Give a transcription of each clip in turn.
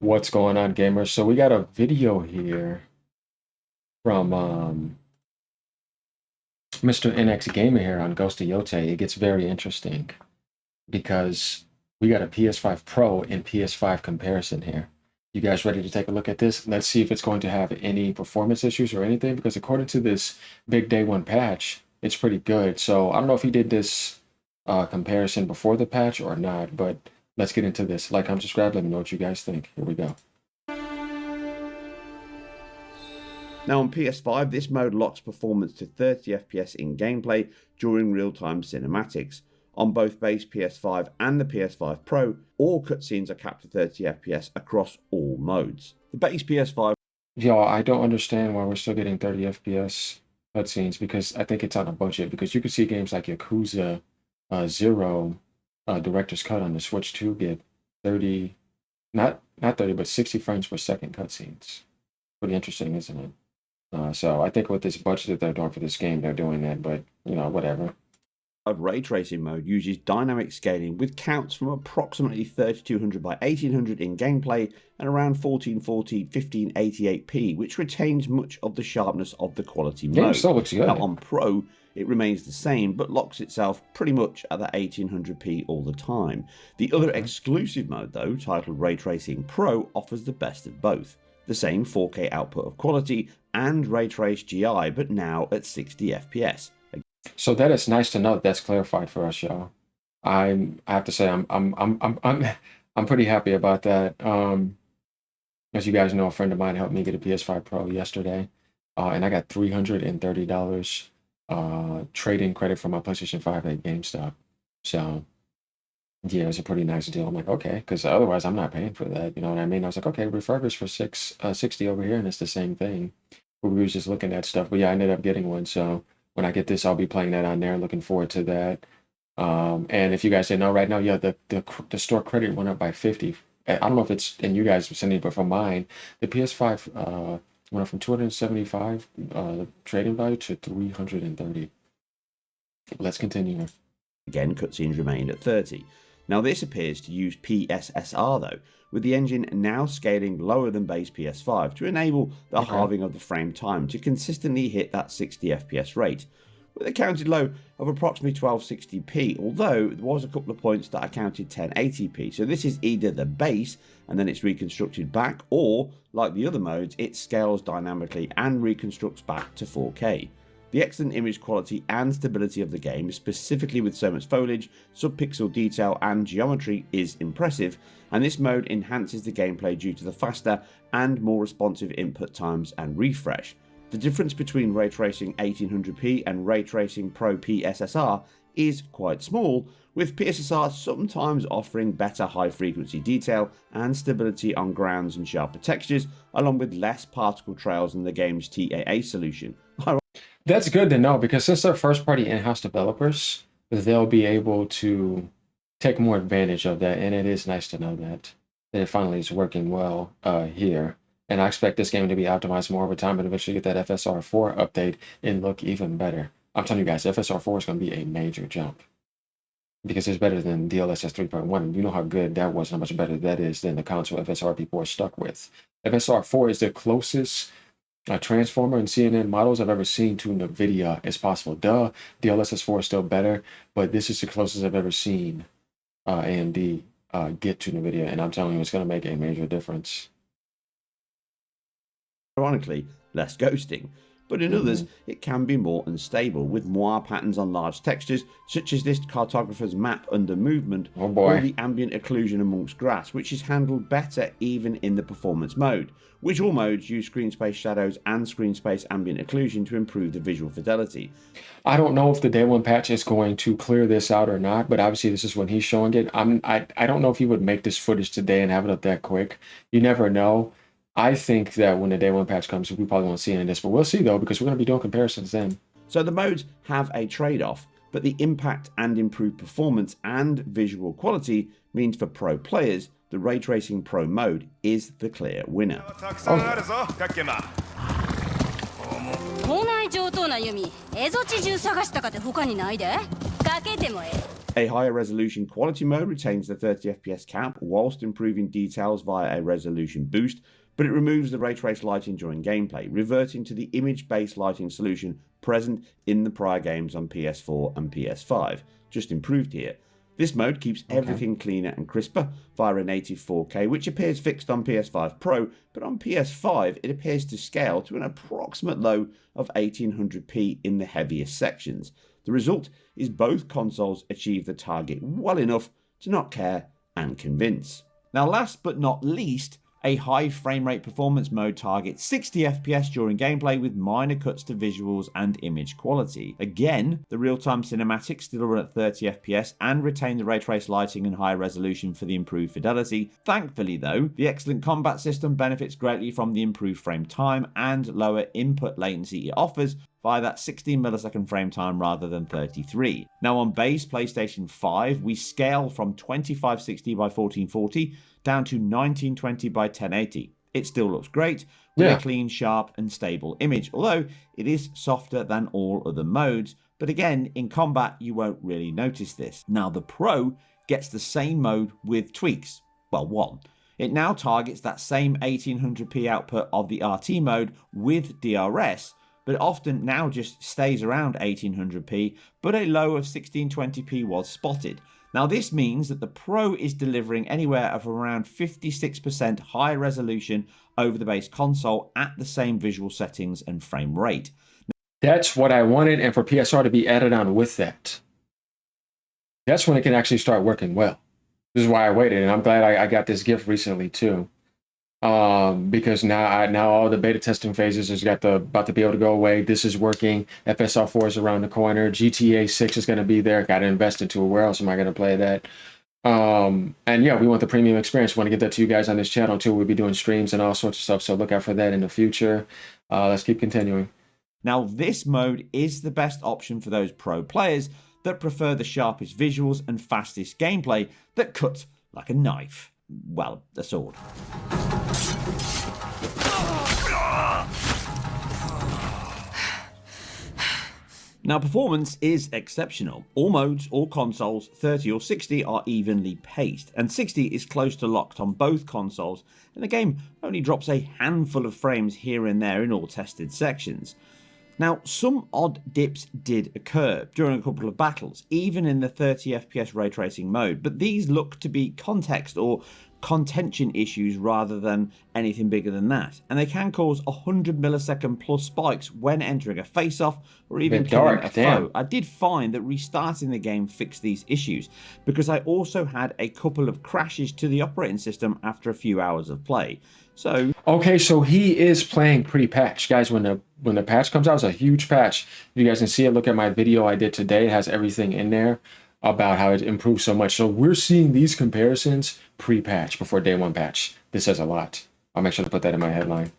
What's going on, gamers? So we got a video here from Mr. NX Gamer here on Ghost of Yotei. It gets very interesting because we got a PS5 Pro and PS5 comparison here. You guys ready to take a look at this? Let's see if it's going to have any performance issues or anything, because according to this big day one patch, it's pretty good. So I don't know if he did this comparison before the patch or not, but let's get into this. Like, I'm subscribed. Let me know what you guys think. Here we go. Now on PS5, this mode locks performance to 30 FPS in gameplay during real-time cinematics. On both base PS5 and the PS5 Pro, all cutscenes are capped to 30 FPS across all modes. The base PS5... Y'all, I don't understand why we're still getting 30 FPS cutscenes, because I think it's on a budget, because you can see games like Yakuza Zero Director's Cut on the Switch 2 get 30, not 30, but 60 frames per second cutscenes. Pretty interesting, isn't it? So I think with this budget that they're doing for this game, they're doing that, but, you know, whatever. Ray tracing mode uses dynamic scaling with counts from approximately 3200 by 1800 in gameplay and around 1440 1588p, which retains much of the sharpness of the quality mode. Game still looks good. Now on Pro, it remains the same, but locks itself pretty much at that 1800p all the time. The other exclusive mode, though, titled Ray Tracing Pro, offers the best of both. The same 4K output of quality and ray trace GI, but now at 60 FPS. So that is nice to know. That's clarified for us, y'all. I have to say I'm pretty happy about that. As you guys know, a friend of mine helped me get a PS5 Pro yesterday, and I got $330 trade-in credit for my PlayStation 5 at GameStop. So yeah, it was a pretty nice deal. I'm like, okay, because otherwise I'm not paying for that. You know what I mean? I was like, okay, refurbished for 60 over here, and it's the same thing. We were just looking at stuff, but yeah, I ended up getting one. So when I get this, I'll be playing that on there. Looking forward to that. And if you guys didn't know, right now, yeah, the store credit went up by 50. I don't know if it's, and you guys are sending, but for mine, the PS5 went up from 275 trading value to 330. Let's continue. Again, cutscenes remained at 30. Now this appears to use PSSR though, with the engine now scaling lower than base PS5 to enable the halving of the frame time to consistently hit that 60 FPS rate, with a counted low of approximately 1260p, although there was a couple of points that I counted 1080p, so this is either the base and then it's reconstructed back, or like the other modes, it scales dynamically and reconstructs back to 4K. The excellent image quality and stability of the game, specifically with so much foliage, subpixel detail and geometry, is impressive, and this mode enhances the gameplay due to the faster and more responsive input times and refresh. The difference between Ray Tracing 1800p and Ray Tracing Pro PSSR is quite small, with PSSR sometimes offering better high frequency detail and stability on grounds and sharper textures, along with less particle trails than the game's TAA solution. That's good to know, because since they're first-party in-house developers, they'll be able to take more advantage of that, and it is nice to know that it finally is working well here. And I expect this game to be optimized more over time and eventually get that FSR4 update and look even better. I'm telling you guys, FSR4 is going to be a major jump, because it's better than DLSS 3.1. You know how good that was, how much better that is than the console FSR people are stuck with. FSR4 is the closest transformer and CNN models I've ever seen to NVIDIA as possible. Duh, DLSS 4 is still better, but this is the closest I've ever seen AMD get to NVIDIA, and I'm telling you, it's going to make a major difference. Ironically, less ghosting, but in others it can be more unstable, with moire patterns on large textures, such as this cartographer's map under movement, or the ambient occlusion amongst grass, which is handled better even in the performance mode, which all modes use screen space shadows and screen space ambient occlusion to improve the visual fidelity. I don't know if the day one patch is going to clear this out or not, but obviously this is when he's showing it. I don't know if he would make this footage today and have it up that quick. You never know. I think that when the day one patch comes, we probably won't see any of this, but we'll see though, because we're going to be doing comparisons then. So the modes have a trade-off, but the impact and improved performance and visual quality means for pro players, the Ray Tracing Pro mode is the clear winner. A higher resolution quality mode retains the 30 FPS cap whilst improving details via a resolution boost, but it removes the ray trace lighting during gameplay, reverting to the image-based lighting solution present in the prior games on PS4 and PS5, just improved here. This mode keeps everything cleaner and crisper via a native 4K, which appears fixed on PS5 Pro, but on PS5 it appears to scale to an approximate low of 1800p in the heaviest sections. The result is both consoles achieve the target well enough to not care and convince. Now, last but not least, a high frame rate performance mode targets 60 FPS during gameplay with minor cuts to visuals and image quality. Again, the real-time cinematics still run at 30 FPS and retain the ray trace lighting and higher resolution for the improved fidelity. Thankfully though, the excellent combat system benefits greatly from the improved frame time and lower input latency it offers via that 16 millisecond frame time rather than 33. Now on base PlayStation 5, we scale from 2560 by 1440 down to 1920 by 1080. It still looks great with a clean, sharp and stable image, although it is softer than all other modes, but again, in combat you won't really notice this. Now the Pro gets the same mode with tweaks. Well, one. It now targets that same 1800p output of the RT mode with DRS, but often now just stays around 1800p, but a low of 1620p was spotted. Now this means that the Pro is delivering anywhere of around 56% higher resolution over the base console at the same visual settings and frame rate. That's what I wanted, and for PSR to be added on with that. That's when it can actually start working well. This is why I waited, and I'm glad I got this gift recently too. Because now all the beta testing phases is about to be able to go away. This is working. FSR4 is around the corner. GTA 6 is going to be there. Got to invest into it. Where else am I going to play that? And yeah, we want the premium experience. We want to get that to you guys on this channel too. We'll be doing streams and all sorts of stuff. So look out for that in the future. Let's keep continuing. Now this mode is the best option for those pro players that prefer the sharpest visuals and fastest gameplay that cut like a knife. Well, a sword. Now performance is exceptional. All modes, all consoles, 30 or 60 are evenly paced, and 60 is close to locked on both consoles, and the game only drops a handful of frames here and there in all tested sections. Now, some odd dips did occur during a couple of battles, even in the 30 FPS ray tracing mode, but these look to be context or contention issues rather than anything bigger than that, and they can cause 100 millisecond plus spikes when entering a face-off or even killing a foe. I did find that restarting the game fixed these issues, because I also had a couple of crashes to the operating system after a few hours of play. So okay, so he is playing pre-patch, guys. When the patch comes out, it's a huge patch. You guys can see it. Look at my video I did today. It has everything in there about how it improved so much. So we're seeing these comparisons pre-patch, before day one patch. This says a lot. I'll make sure to put that in my headline.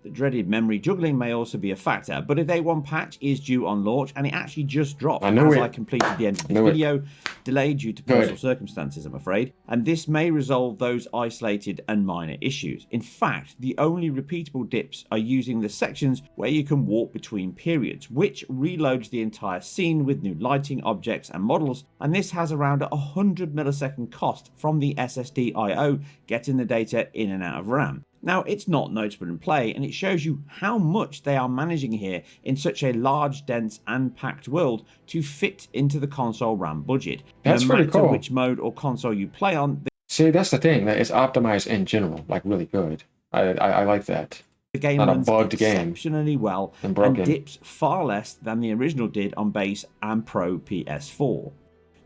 The dreaded memory juggling may also be a factor, but a day one patch is due on launch, and it actually just dropped as I completed the end of this video, delayed due to personal circumstances, I'm afraid, and this may resolve those isolated and minor issues. In fact, the only repeatable dips are using the sections where you can walk between periods, which reloads the entire scene with new lighting, objects and models, and this has around 100 millisecond cost from the SSD I/O getting the data in and out of RAM. Now, it's not noticeable in play, and it shows you how much they are managing here in such a large, dense and packed world to fit into the console RAM budget. That's no pretty matter cool. which mode or console you play on. See, that's the thing. That it's optimized in general, like really good. I like that. The game not runs a bugged exceptionally game. well and dips far less than the original did on base and Pro PS4.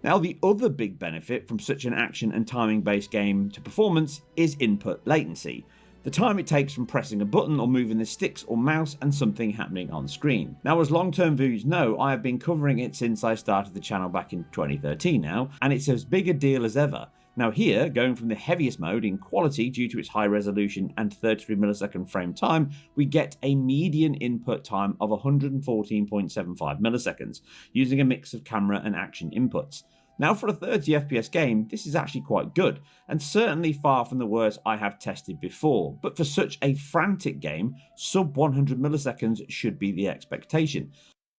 Now, the other big benefit from such an action and timing-based game to performance is input latency. The time it takes from pressing a button or moving the sticks or mouse and something happening on screen. Now, as long-term viewers know, I have been covering it since I started the channel back in 2013 now, and it's as big a deal as ever. Now here, going from the heaviest mode in quality due to its high resolution and 33 millisecond frame time, we get a median input time of 114.75 milliseconds, using a mix of camera and action inputs. Now for a 30 FPS game, this is actually quite good, and certainly far from the worst I have tested before, but for such a frantic game, sub 100 milliseconds should be the expectation.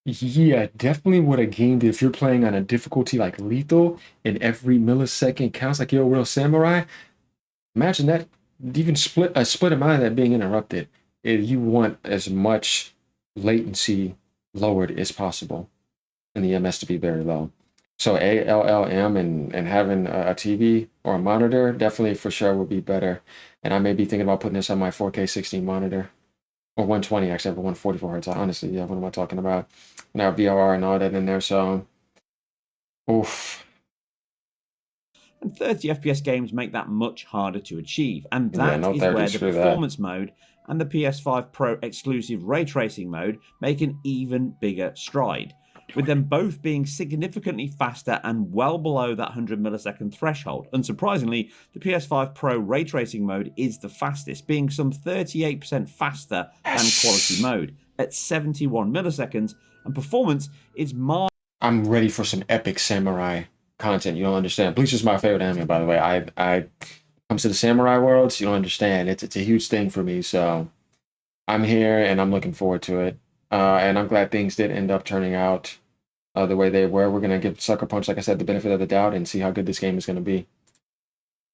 Yeah, definitely with a game that if you're playing on a difficulty like lethal and every millisecond counts like you're a real samurai, imagine that even split amount of that being interrupted. You want as much latency lowered as possible and the MS to be very low. So ALLM and having a TV or a monitor definitely for sure would be better. And I may be thinking about putting this on my 4K 16 monitor or 120 actually, I have a 144 hertz. Honestly, yeah, what am I talking about? Now VRR and all that in there. So, oof. And 30 FPS games make that much harder to achieve, and Yeah, that no is 30, where the screw that. performance mode and the PS5 Pro exclusive ray tracing mode make an even bigger stride, with them both being significantly faster and well below that 100 millisecond threshold. Unsurprisingly, the PS5 Pro ray tracing mode is the fastest, being some 38% faster than quality Yes. mode at 71 milliseconds, and performance is I'm ready for some epic samurai content. You don't understand. Bleach is my favorite anime, by the way. I comes to the samurai worlds, you don't understand. It's a huge thing for me. So I'm here and I'm looking forward to it. And I'm glad things did end up turning out the way they were. We're gonna give Sucker Punch, like I said, the benefit of the doubt and see how good this game is gonna be.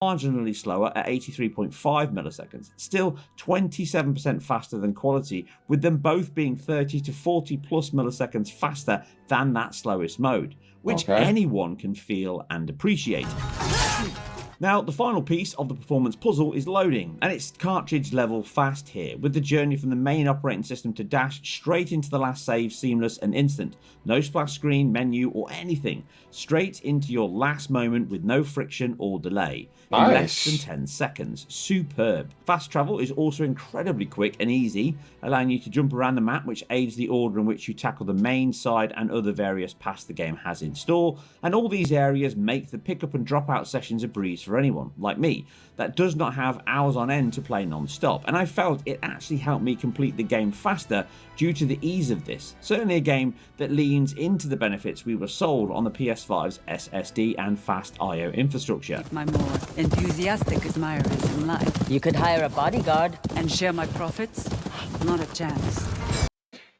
marginally slower at 83.5 milliseconds, still 27% faster than quality, with them both being 30 to 40 plus milliseconds faster than that slowest mode, which Okay. anyone can feel and appreciate. Now, the final piece of the performance puzzle is loading, and it's cartridge level fast here, with the journey from the main operating system to dash straight into the last save seamless and instant. No splash screen, menu, or anything. Straight into your last moment with no friction or delay. In less than Nice. 10 seconds. Superb. Fast travel is also incredibly quick and easy, allowing you to jump around the map, which aids the order in which you tackle the main, side, and other various paths the game has in store. And all these areas make the pick up and drop out sessions a breeze for anyone, like me, that does not have hours on end to play non-stop. And I felt it actually helped me complete the game faster due to the ease of this. Certainly a game that leans into the benefits we were sold on the PS5's SSD and fast I/O infrastructure. My more enthusiastic admirers in life. You could hire a bodyguard. And share my profits? Not a chance.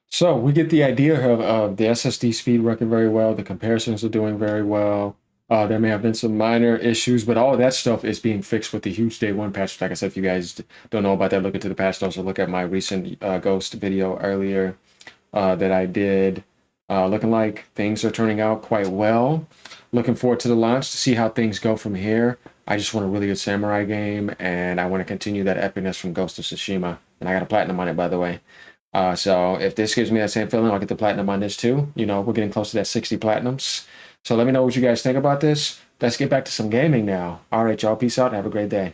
So we get the idea of the SSD speed working very well. The comparisons are doing very well. There may have been some minor issues, but all of that stuff is being fixed with the huge day one patch. Like I said, if you guys don't know about that, look into the patch notes or look at my recent Ghost video earlier that I did. Looking like things are turning out quite well. Looking forward to the launch to see how things go from here. I just want a really good samurai game, and I want to continue that epicness from Ghost of Tsushima. And I got a platinum on it, by the way. So if this gives me that same feeling, I'll get the platinum on this too. You know, we're getting close to that 60 platinums. So let me know what you guys think about this. Let's get back to some gaming now. All right, y'all. Peace out. Have a great day.